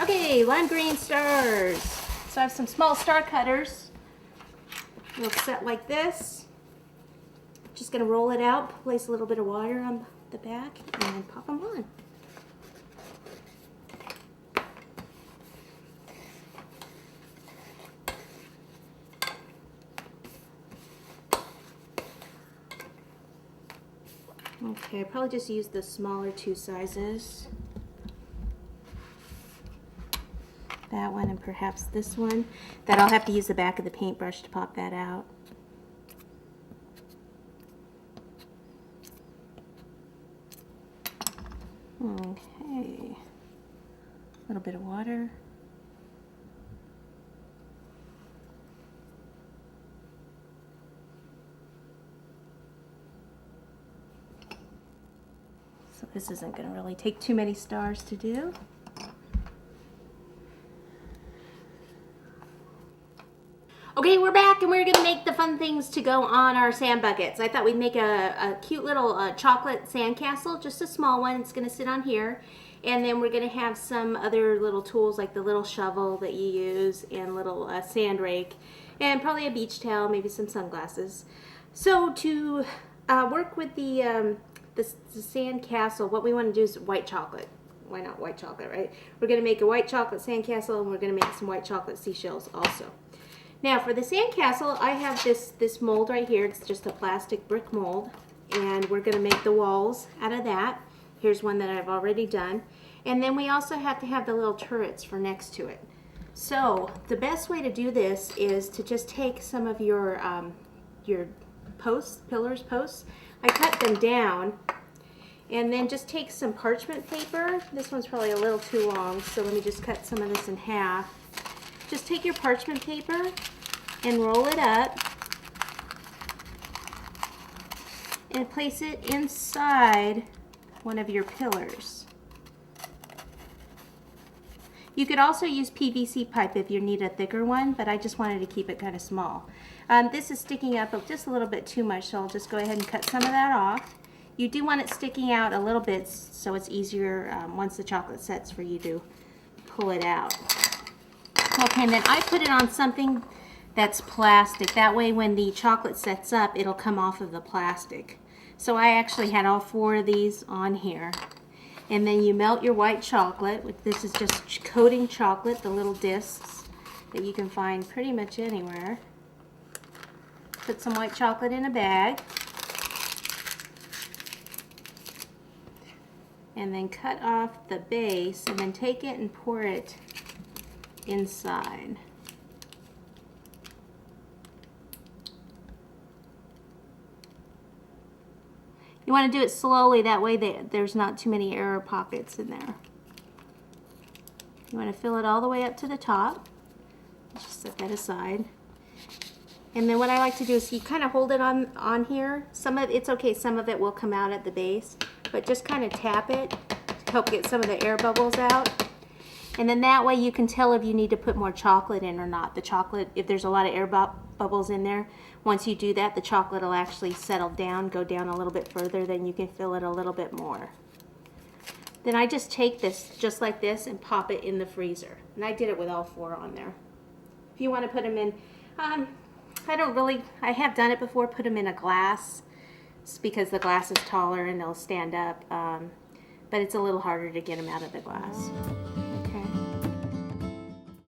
Okay, lime green stars. So I have some small star cutters. They'll set like this. Just gonna roll it out, place a little bit of water on the back, and then pop them on. Okay, I probably just use the smaller two sizes. That one and perhaps this one. That I'll have to use the back of the paintbrush to pop that out. Okay, a little bit of water. So this isn't going to really take too many stars to do. Okay, we're back and we're going to make the fun things to go on our sand buckets. I thought we'd make a cute little chocolate sandcastle, just a small one. It's going to sit on here. And then we're going to have some other little tools like the little shovel that you use and little sand rake and probably a beach towel, maybe some sunglasses. So to work with the sandcastle, what we want to do is white chocolate. Why not white chocolate, right? We're going to make a white chocolate sandcastle and we're going to make some white chocolate seashells also. Now for the sandcastle, I have this mold right here. It's just a plastic brick mold, and we're going to make the walls out of that. Here's one that I've already done. And then we also have to have the little turrets for next to it. So the best way to do this is to just take some of your posts, I cut them down, and then just take some parchment paper. This one's probably a little too long, so let me just cut some of this in half. Just take your parchment paper and roll it up and place it inside one of your pillars. You could also use PVC pipe if you need a thicker one, but I just wanted to keep it kind of small. This is sticking up just a little bit too much, so I'll just go ahead and cut some of that off. You do want it sticking out a little bit so it's easier once the chocolate sets for you to pull it out. Okay, and then I put it on something that's plastic. That way when the chocolate sets up, it'll come off of the plastic. So I actually had all 4 of these on here. And then you melt your white chocolate. This is just coating chocolate, the little discs that you can find pretty much anywhere. Put some white chocolate in a bag. And then cut off the base and then take it and pour it inside. You want to do it slowly, that way there's not too many air pockets in there. You want to fill it all the way up to the top. Just set that aside. And then what I like to do is you kind of hold it on here. It's okay, some of it will come out at the base, but just kind of tap it to help get some of the air bubbles out. And then that way you can tell if you need to put more chocolate in or not. The chocolate, if there's a lot of air bubbles in there, once you do that, the chocolate will actually settle down, go down a little bit further, then you can fill it a little bit more. Then I just take this, just like this, and pop it in the freezer. And I did it with all 4 on there. If you want to put them in, I have done it before, put them in a glass. It's because the glass is taller and they'll stand up. But it's a little harder to get them out of the glass.